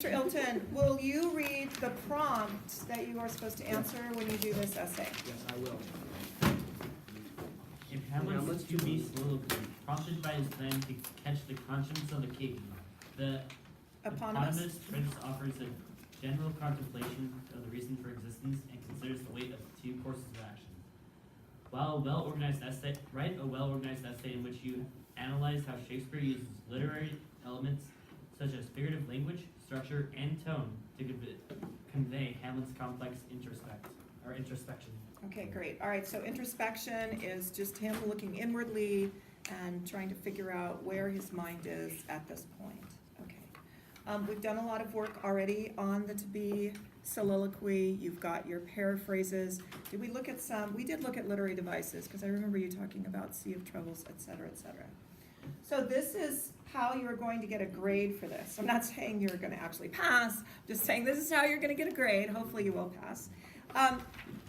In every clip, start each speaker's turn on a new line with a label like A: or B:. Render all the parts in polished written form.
A: Mr. Ilton, will you read the prompt that you are supposed to answer when you do this essay?
B: Yes, I will.
C: In Hamlet's to-be soliloquy, prompted by his plan to catch the conscience of the king, the eponymous prince offers a general contemplation of the reason for existence and considers the weight of two courses of action. While a well-organized essay, write a well-organized essay in which you analyze how Shakespeare uses literary elements such as figurative language, structure, and tone to convey Hamlet's complex introspection.
A: Okay, great. All right, so introspection is just him looking inwardly and trying to figure out where his mind is at this point. Okay. We've done a lot of work already on the to-be soliloquy. You've got your paraphrases. Did we look at some? We did look at literary devices because I remember you talking about Sea of Troubles, et cetera, et cetera. So this is how you're going to get a grade for this. I'm not saying you're going to actually pass, just saying this is how you're going to get a grade. Hopefully you will pass.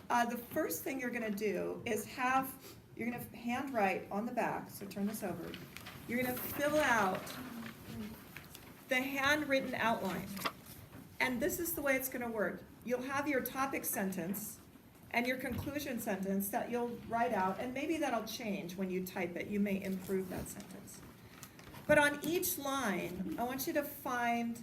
A: The first thing you're going to do is you're going to handwrite on the back, so turn this over. You're going to fill out the handwritten outline. And this is the way it's going to work. You'll have your topic sentence and your conclusion sentence that you'll write out, and maybe that'll change when you type it. You may improve that sentence. But on each line, I want you to find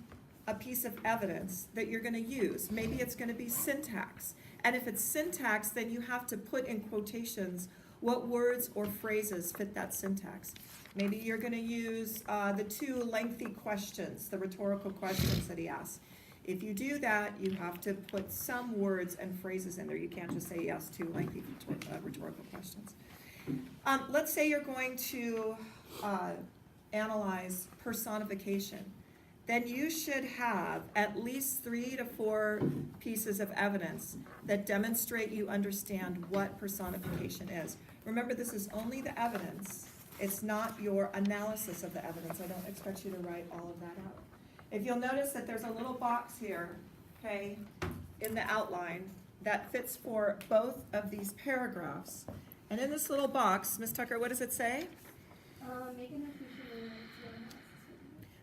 A: a piece of evidence that you're going to use. Maybe it's going to be syntax. And if it's syntax, then you have to put in quotations what words or phrases fit that syntax. Maybe you're going to use the two lengthy questions, the rhetorical questions that he asks. If you do that, you have to put some words and phrases in there. You can't just say yes to lengthy rhetorical questions. Let's say you're going to analyze personification. Then you should have at least 3 to 4 pieces of evidence that demonstrate you understand what personification is. Remember, this is only the evidence. It's not your analysis of the evidence. I don't expect you to write all of that out. If you'll notice that there's a little box here, okay, in the outline that fits for both of these paragraphs. And in this little box, Ms. Tucker, what does it say?
D: Make an official.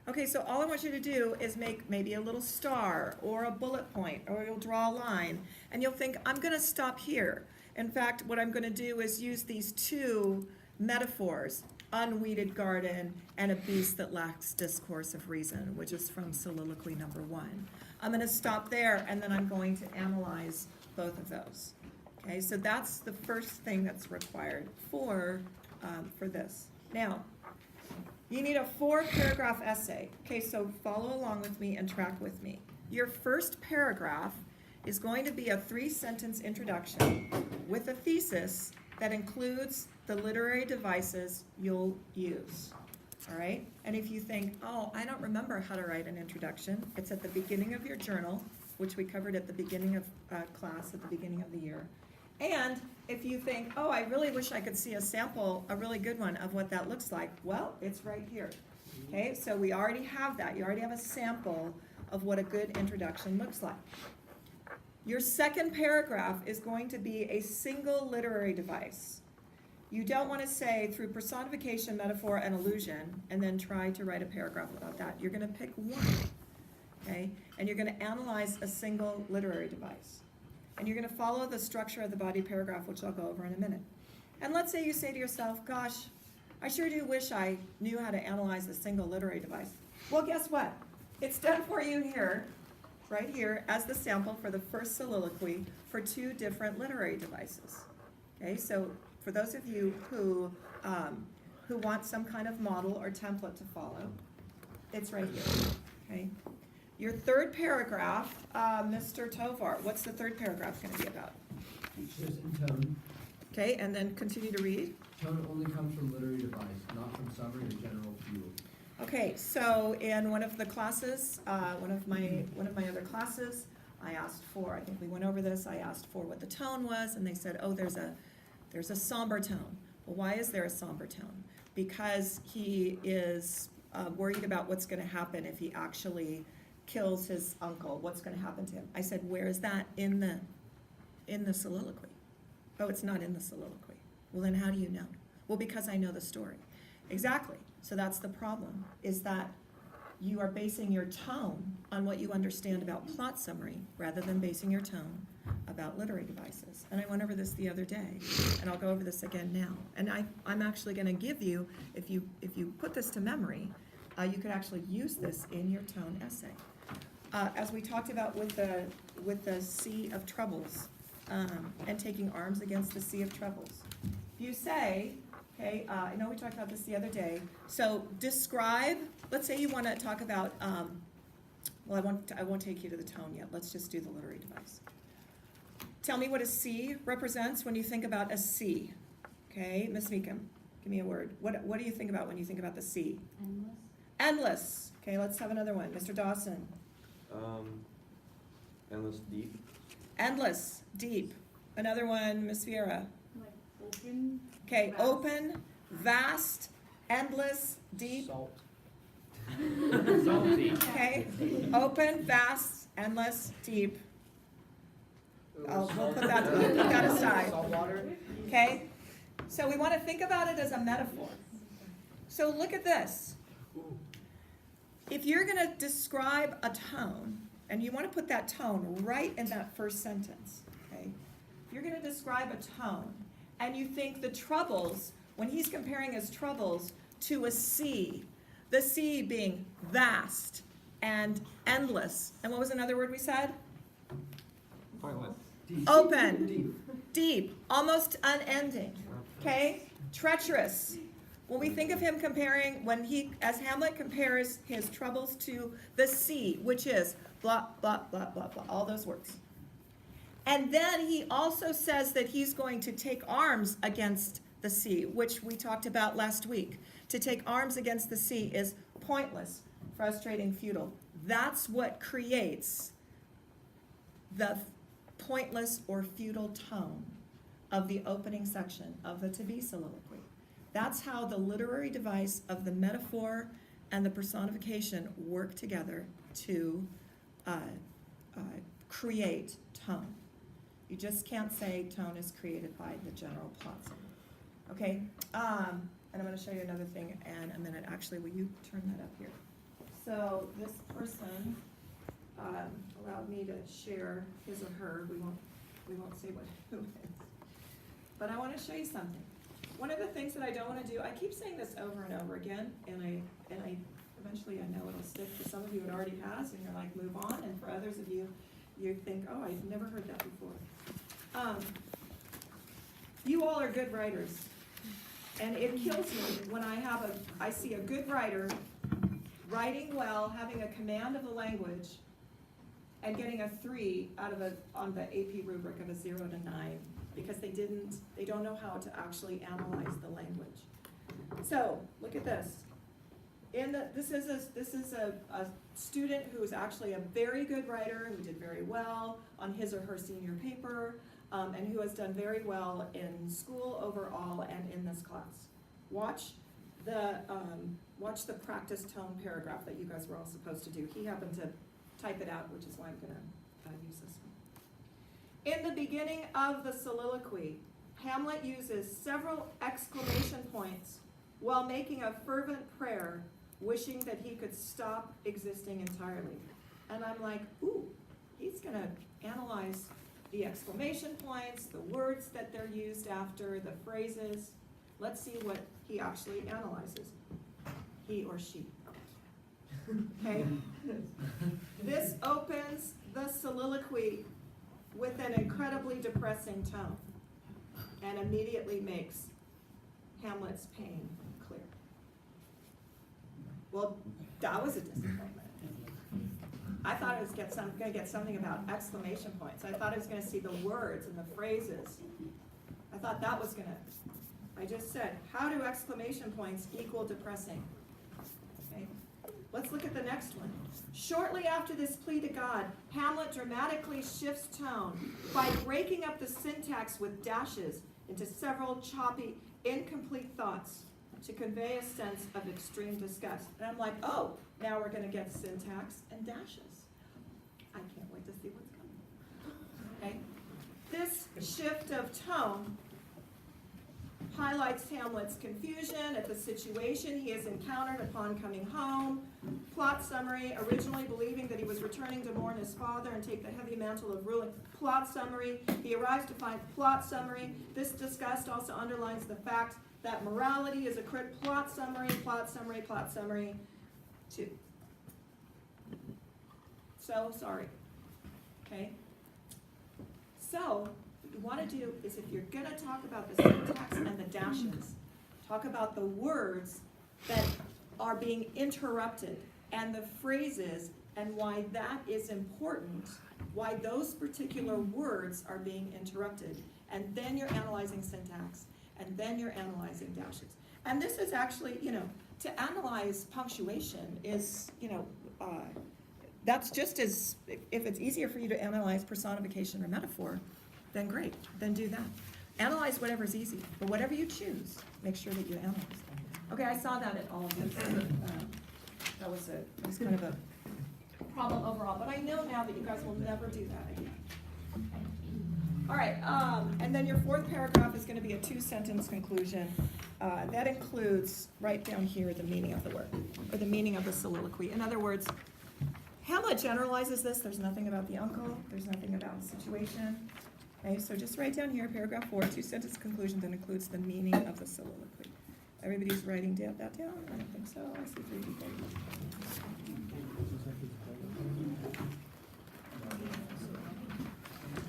A: Okay, so all I want you to do is make maybe a little star or a bullet point, or you'll draw a line, and you'll think, I'm going to stop here. In fact, what I'm going to do is use these two metaphors, unweeded garden and a beast that lacks discourse of reason, which is from soliloquy number 1. I'm going to stop there, and then I'm going to analyze both of those. Okay, so that's the first thing that's required for this. Now, you need a 4-paragraph essay. Okay, so follow along with me and track with me. Your first paragraph is going to be a 3-sentence introduction with a thesis that includes the literary devices you'll use. All right? And if you think, oh, I don't remember how to write an introduction, it's at the beginning of your journal, which we covered at the beginning of class, at the beginning of the year. And if you think, oh, I really wish I could see a sample, a really good one of what that looks like, well, it's right here. Okay, so we already have that. You already have a sample of what a good introduction looks like. Your second paragraph is going to be a single literary device. You don't want to say through personification, metaphor, and allusion, and then try to write a paragraph about that. You're going to pick one, okay? And you're going to analyze a single literary device. And you're going to follow the structure of the body paragraph, which I'll go over in a minute. And let's say you say to yourself, gosh, I sure do wish I knew how to analyze a single literary device. Well, guess what? It's done for you here, right here, as the sample for the first soliloquy for 2 different literary devices. Okay, so for those of you who want some kind of model or template to follow, it's right here, okay? Your third paragraph, Mr. Tovar, what's the third paragraph going to be about?
B: Features and tone.
A: Okay, and then continue to read.
B: Tone only comes from literary device, not from summary or general view.
A: Okay, so in one of the classes, one of my other classes, I asked for, I think we went over this, I asked for what the tone was, and they said, oh, there's a somber tone. Well, why is there a somber tone? Because he is worried about what's going to happen if he actually kills his uncle. What's going to happen to him? I said, where is that in the soliloquy? Oh, it's not in the soliloquy. Well, then how do you know? Well, because I know the story. Exactly. So that's the problem, is that you are basing your tone on what you understand about plot summary rather than basing your tone about literary devices. And I went over this the other day, and I'll go over this again now. And I'm actually gonna give you, if you put this to memory, you could actually use this in your tone essay. As we talked about with the Sea of Troubles, and taking arms against the Sea of Troubles. You say, okay, I know we talked about this the other day, so describe, let's say you wanna talk about, well, I won't take you to the tone yet, let's just do the literary device. Tell me what a sea represents when you think about a sea. Okay, Ms. Meekum, give me a word. What do you think about when you think about the sea?
D: Endless.
A: Endless. Okay, let's have another one. Mr. Dawson.
E: Endless deep.
A: Endless, deep. Another one, Ms. Vieira.
D: Like open.
A: Okay,
D: Vast.
A: open, vast, endless, deep.
B: Salt.
C: Salty.
A: Okay, open, vast, endless, deep. We'll put that aside.
B: Salt water.
A: Okay? So we want to think about it as a metaphor. So look at this. If you're going to describe a tone, and you want to put that tone right in that first sentence, okay? If you're going to describe a tone, and you think the troubles, when he's comparing his troubles to a sea, the sea being vast and endless, and what was another word we said?
E: Pointless.
A: Open, deep, almost unending, okay? Treacherous. When we think of him comparing, as Hamlet compares his troubles to the sea, which is blah, blah, blah, blah, blah, all those words. And then he also says that he's going to take arms against the sea, which we talked about last week. To take arms against the sea is pointless, frustrating, futile. That's what creates the pointless or futile tone of the opening section of the to be soliloquy. That's how the literary device of the metaphor and the personification work together to create tone. You just can't say tone is created by the general plot summary. Okay, and I'm going to show you another thing in a minute. Actually, will you turn that up here? So this person allowed me to share his or her. We won't say who it is. But I want to show you something. One of the things that I don't want to do, I keep saying this over and over again, and I eventually I know it'll stick. For some of you it already has, and you're like, move on. And for others of you, you think, oh, I've never heard that before. You all are good writers. And it kills me when I see a good writer writing well, having a command of the language, and getting a 3 on the AP rubric of a 0 to 9 because they don't know how to actually analyze the language. So look at this. This is a student who is actually a very good writer who did very well on his or her senior paper, and who has done very well in school overall and in this class. Watch the practice tone paragraph that you guys were all supposed to do. He happened to type it out, which is why I'm going to use this one. In the beginning of the soliloquy, Hamlet uses several exclamation points while making a fervent prayer, wishing that he could stop existing entirely. And I'm like, ooh, he's going to analyze the exclamation points, the words that they're used after, the phrases. Let's see what he actually analyzes. He or she. Okay? This opens the soliloquy with an incredibly depressing tone and immediately makes Hamlet's pain clear. Well, that was a disappointment. I thought I was going to get something about exclamation points. I thought I was going to see the words and the phrases. I thought that was going to, I just said, how do exclamation points equal depressing? Okay. Let's look at the next one. Shortly after this plea to God, Hamlet dramatically shifts tone by breaking up the syntax with dashes into several choppy, incomplete thoughts to convey a sense of extreme disgust. And I'm like, oh, now we're going to get syntax and dashes. I can't wait to see what's coming. Okay? This shift of tone highlights Hamlet's confusion at the situation he has encountered upon coming home. Plot summary, originally believing that he was returning to mourn his father and take the heavy mantle of ruling. Plot summary, he arrives to find plot summary. This disgust also underlines the fact that morality is a plot summary, plot summary, plot summary, 2. So sorry, okay? So, what you want to do is if you're going to talk about the syntax and the dashes, talk about the words that are being interrupted and the phrases and why that is important, why those particular words are being interrupted. And then you're analyzing syntax, and then you're analyzing dashes. And this is actually, to analyze punctuation is, that's just as, if it's easier for you to analyze personification or metaphor, then great, then do that. Analyze whatever's easy, but whatever you choose, make sure that you analyze that. Okay, I saw that at all of this. That was kind of a problem overall, but I know now that you guys will never do that again. All right, and then your 4th paragraph is gonna be a 2-sentence conclusion. That includes, right down here, the meaning of the word, or the meaning of the soliloquy. In other words, Hamlet generalizes this. There's nothing about the uncle. There's nothing about the situation. Okay, so just write down here, paragraph 4, 2-sentence conclusion that includes the meaning of the soliloquy. Everybody's writing that down? I don't think so. I see 3 people.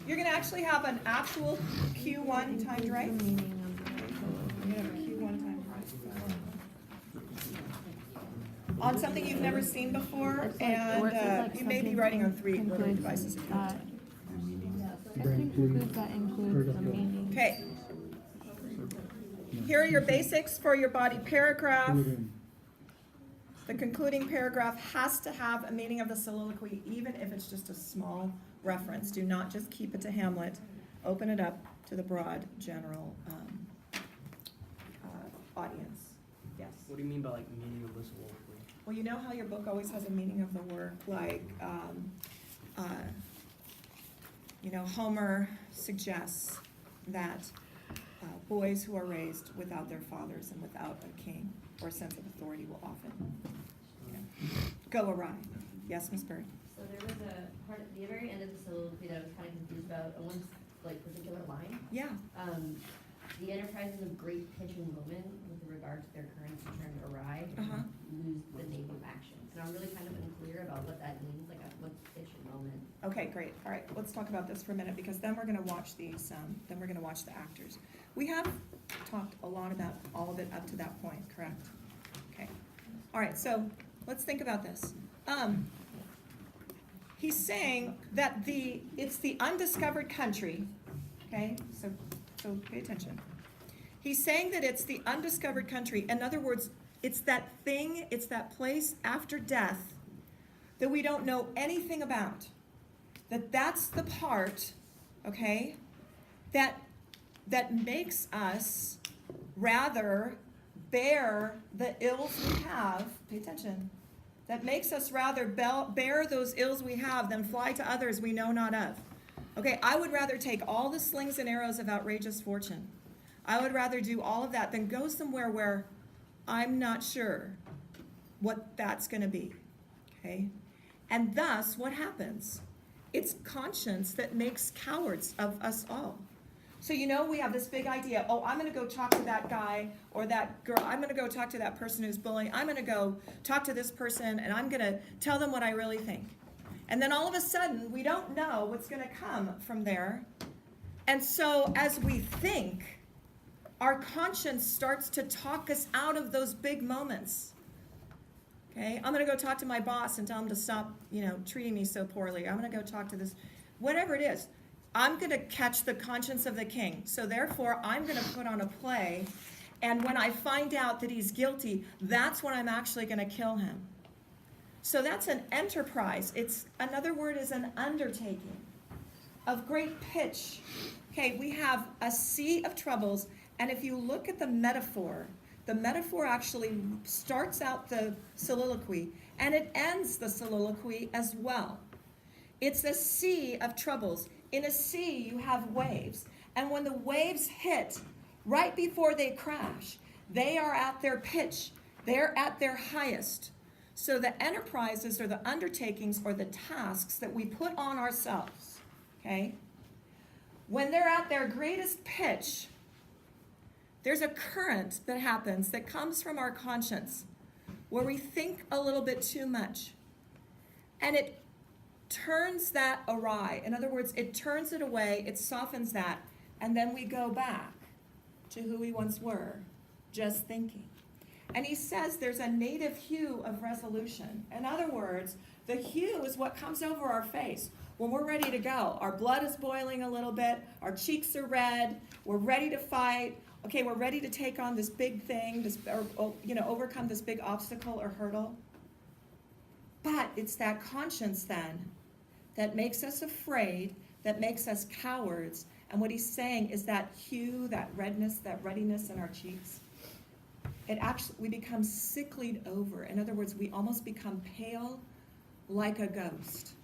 A: You're gonna actually have an actual Q1 timed right? You're gonna have a Q1 timed right. On something you've never seen before, and you may be writing on 3 literary devices if you have time.
F: I think includes that includes the meaning.
A: Okay. Here are your basics for your body paragraph. The concluding paragraph has to have a meaning of the soliloquy, even if it's just a small reference. Do not just keep it to Hamlet. Open it up to the broad, general audience. Yes?
E: What do you mean by like meaning of the soliloquy?
A: Well, you know how your book always has a meaning of the work, like, Homer suggests that boys who are raised without their fathers and without a king or a sense of authority will often go awry. Yes, Miss Bird?
G: So there was a part at the very end of the soliloquy that I was kind of confused about, one particular line.
A: Yeah.
G: The enterprises of great pitch and moment with regard to their currents turned awry,
A: Uh-huh.
G: lose the name of actions. And I'm really kind of unclear about what that means, like what's pitch and moment.
A: Okay, great. All right, let's talk about this for a minute, because then we're gonna watch these, then we're gonna watch the actors. We have talked a lot about all of it up to that point, correct? Okay. All right, so let's think about this. He's saying that it's the undiscovered country, okay? So pay attention. He's saying that it's the undiscovered country. In other words, it's that thing, it's that place after death that we don't know anything about. That's the part, okay, that makes us rather bear the ills we have, pay attention, that makes us rather bear those ills we have than fly to others we know not of. Okay, I would rather take all the slings and arrows of outrageous fortune. I would rather do all of that than go somewhere where I'm not sure what that's gonna be, okay? And thus, what happens? It's conscience that makes cowards of us all. So we have this big idea, I'm gonna go talk to that guy or that girl, I'm gonna go talk to that person who's bullying, I'm gonna go talk to this person and I'm gonna tell them what I really think. And then all of a sudden, we don't know what's gonna come from there. And so as we think, our conscience starts to talk us out of those big moments. Okay, I'm gonna go talk to my boss and tell him to stop, treating me so poorly. I'm gonna go talk to this, whatever it is. I'm gonna catch the conscience of the king. So therefore, I'm gonna put on a play, and when I find out that he's guilty, that's when I'm actually gonna kill him. So that's an enterprise. Another word is an undertaking of great pitch. Okay, we have a sea of troubles, and if you look at the metaphor actually starts out the soliloquy, and it ends the soliloquy as well. It's a sea of troubles. In a sea, you have waves, and when the waves hit, right before they crash. They are at their pitch. They're at their highest. So the enterprises or the undertakings or the tasks that we put on ourselves, okay, when they're at their greatest pitch, there's a current that happens that comes from our conscience where we think a little bit too much. And it turns that awry. In other words, it turns it away, it softens that, and then we go back to who we once were, just thinking. And he says there's a native hue of resolution. In other words, the hue is what comes over our face when we're ready to go. Our blood is boiling a little bit, our cheeks are red, we're ready to fight. Okay, we're ready to take on this big thing, overcome this big obstacle or hurdle. But it's that conscience then that makes us afraid, that makes us cowards. And what he's saying is that hue, that redness, that readiness in our cheeks, we become sicklied over. In other words, we almost become pale like a ghost,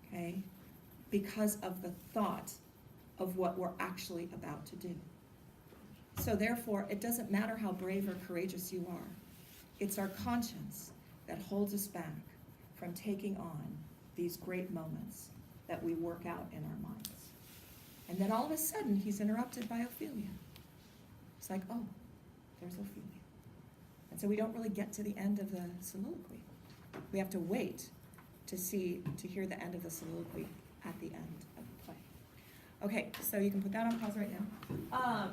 A: okay? Because of the thought of what we're actually about to do. So therefore, it doesn't matter how brave or courageous you are. It's our conscience that holds us back from taking on these great moments that we work out in our minds. And then all of a sudden, he's interrupted by Ophelia. It's like, oh, there's Ophelia. And so we don't really get to the end of the soliloquy. We have to wait to hear the end of the soliloquy at the end of the play. Okay, so you can put that on pause right now.